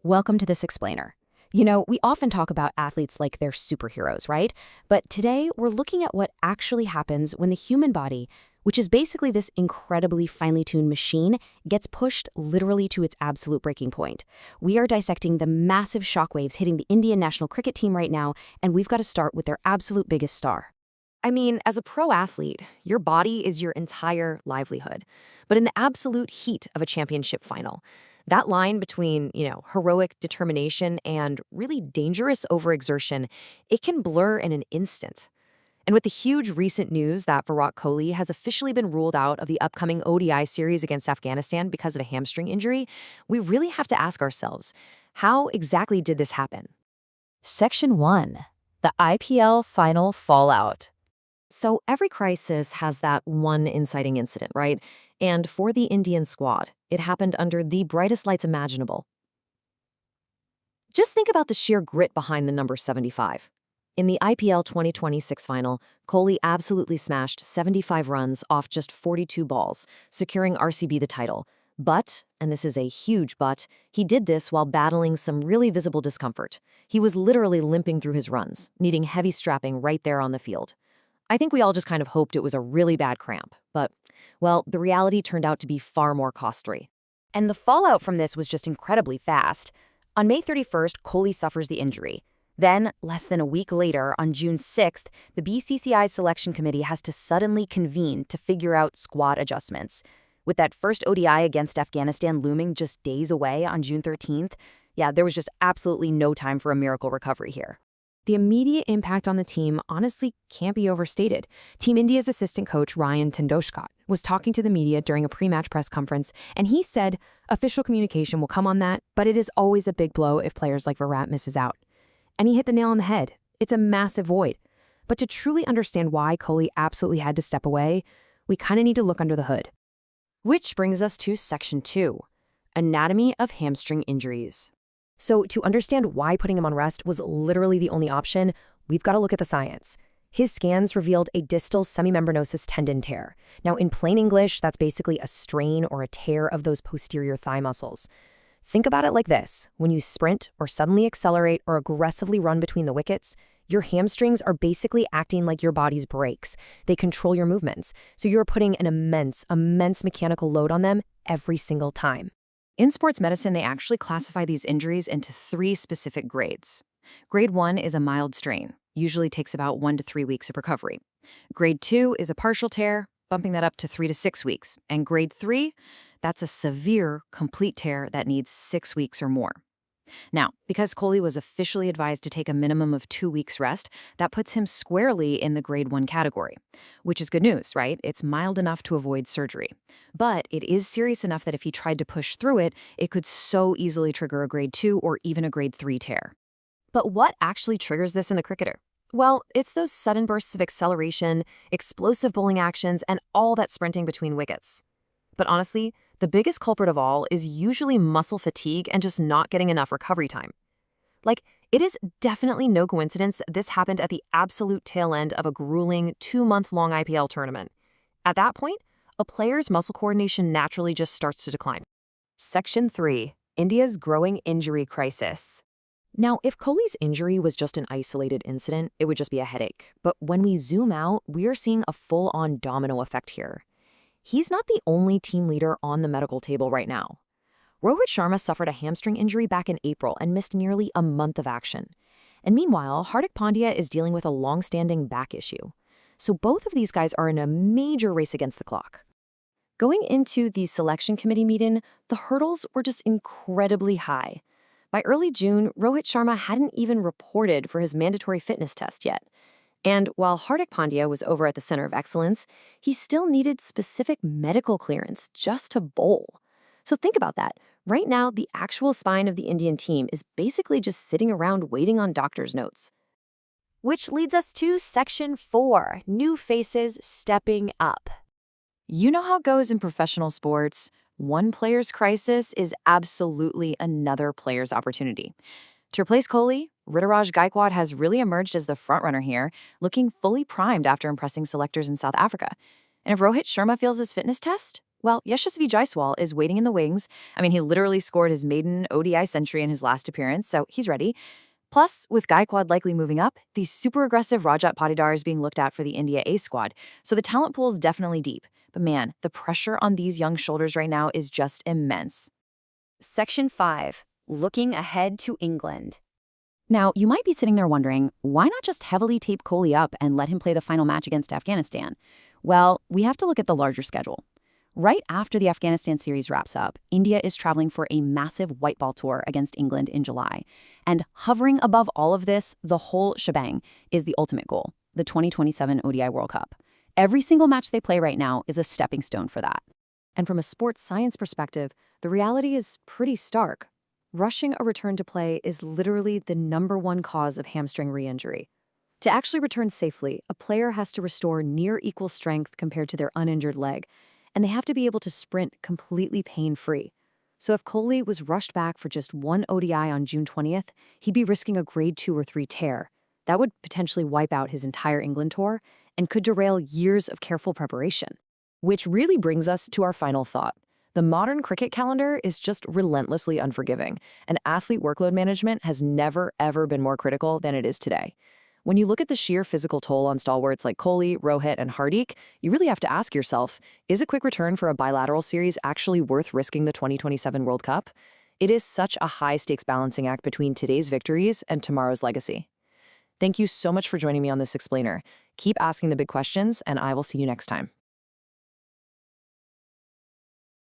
Welcome to This Explainer. You know, we often talk about athletes like they're superheroes, right? But today we're looking at what actually happens when the human body, which is basically this incredibly finely tuned machine, gets pushed literally to its absolute breaking point. We are dissecting the massive shockwaves hitting the Indian national cricket team right now, and we've got to start with their absolute biggest star. I mean, as a pro athlete, your body is your entire livelihood. But in the absolute heat of a championship final, that line between, heroic determination and really dangerous overexertion, it can blur in an instant. And with the huge recent news that Virat Kohli has officially been ruled out of the upcoming ODI series against Afghanistan because of a hamstring injury, we really have to ask ourselves, how exactly did this happen? Section 1. The IPL Final Fallout. So every crisis has that one inciting incident, right? And for the Indian squad, it happened under the brightest lights imaginable. Just think about the sheer grit behind the number 75. In the IPL 2026 final, Kohli absolutely smashed 75 runs off just 42 balls, securing RCB the title. But, and this is a huge but, he did this while battling some really visible discomfort. He was literally limping through his runs, needing heavy strapping right there on the field. I think we all just kind of hoped it was a really bad cramp, but, well, the reality turned out to be far more costly. And the fallout from this was just incredibly fast. On May 31st, Kohli suffers the injury. Then, less than a week later, on June 6th, the BCCI's selection committee has to suddenly convene to figure out squad adjustments. With that first ODI against Afghanistan looming just days away on June 13th, there was just absolutely no time for a miracle recovery here. The immediate impact on the team honestly can't be overstated. Team India's assistant coach Ryan Tendoshkot was talking to the media during a pre-match press conference, and he said official communication will come on that, but it is always a big blow if players like Virat misses out. And he hit the nail on the head. It's a massive void. But to truly understand why Kohli absolutely had to step away, we kind of need to look under the hood. Which brings us to Section 2, Anatomy of Hamstring Injuries. So to understand why putting him on rest was literally the only option, we've got to look at the science. His scans revealed a distal semimembranosus tendon tear. Now, in plain English, that's basically a strain or a tear of those posterior thigh muscles. Think about it like this. When you sprint or suddenly accelerate or aggressively run between the wickets, your hamstrings are basically acting like your body's brakes. They control your movements. So you're putting an immense mechanical load on them every single time. In sports medicine, they actually classify these injuries into 3 specific grades. Grade 1 is a mild strain, usually takes about 1 to 3 weeks of recovery. Grade 2 is a partial tear, bumping that up to 3 to 6 weeks. And grade 3, that's a severe, complete tear that needs 6 weeks or more. Now, because Kohli was officially advised to take a minimum of 2 weeks rest, that puts him squarely in the grade 1 category, which is good news, right? It's mild enough to avoid surgery. But it is serious enough that if he tried to push through it, it could so easily trigger a grade 2 or even a grade 3 tear. But what actually triggers this in the cricketer? Well, it's those sudden bursts of acceleration, explosive bowling actions, and all that sprinting between wickets. But honestly, the biggest culprit of all is usually muscle fatigue and just not getting enough recovery time. It is definitely no coincidence that this happened at the absolute tail end of a grueling 2-month-long IPL tournament. At that point, a player's muscle coordination naturally just starts to decline. Section 3. India's growing injury crisis. Now, if Kohli's injury was just an isolated incident, it would just be a headache. But when we zoom out, we are seeing a full-on domino effect here. He's not the only team leader on the medical table right now. Rohit Sharma suffered a hamstring injury back in April and missed nearly a month of action. And meanwhile, Hardik Pandya is dealing with a long-standing back issue. So both of these guys are in a major race against the clock. Going into the selection committee meeting, the hurdles were just incredibly high. By early June, Rohit Sharma hadn't even reported for his mandatory fitness test yet. And while Hardik Pandya was over at the Center of Excellence, he still needed specific medical clearance just to bowl. So think about that. Right now, the actual spine of the Indian team is basically just sitting around waiting on doctor's notes. Which leads us to Section 4, New Faces Stepping Up. You know how it goes in professional sports. One player's crisis is absolutely another player's opportunity. To replace Kohli, Rituraj Gaikwad has really emerged as the frontrunner here, looking fully primed after impressing selectors in South Africa. And if Rohit Sharma fails his fitness test, Well, Yashasvi Jaiswal is waiting in the wings. I mean, he literally scored his maiden ODI century in his last appearance, so he's ready. Plus, with Gaikwad likely moving up, the super aggressive Rajat Patidar is being looked at for the India A squad, so the talent pool is definitely deep. But man, the pressure on these young shoulders right now is just immense. Section 5. Looking ahead to England. Now, you might be sitting there wondering, why not just heavily tape Kohli up and let him play the final match against Afghanistan? Well, we have to look at the larger schedule. Right after the Afghanistan series wraps up, India is traveling for a massive white ball tour against England in July. And hovering above all of this, the whole shebang, is the ultimate goal, the 2027 ODI World Cup. Every single match they play right now is a stepping stone for that. And from a sports science perspective, the reality is pretty stark. Rushing a return to play is literally the #1 cause of hamstring re-injury. To actually return safely, a player has to restore near equal strength compared to their uninjured leg, and they have to be able to sprint completely pain-free. So if Kohli was rushed back for just one ODI on June 20th, he'd be risking a grade 2 or 3 tear. That would potentially wipe out his entire England tour and could derail years of careful preparation. Which really brings us to our final thought. The modern cricket calendar is just relentlessly unforgiving, and athlete workload management has never, ever been more critical than it is today. When you look at the sheer physical toll on stalwarts like Kohli, Rohit, and Hardik, you really have to ask yourself, is a quick return for a bilateral series actually worth risking the 2027 World Cup? It is such a high-stakes balancing act between today's victories and tomorrow's legacy. Thank you so much for joining me on this explainer. Keep asking the big questions, and I will see you next time.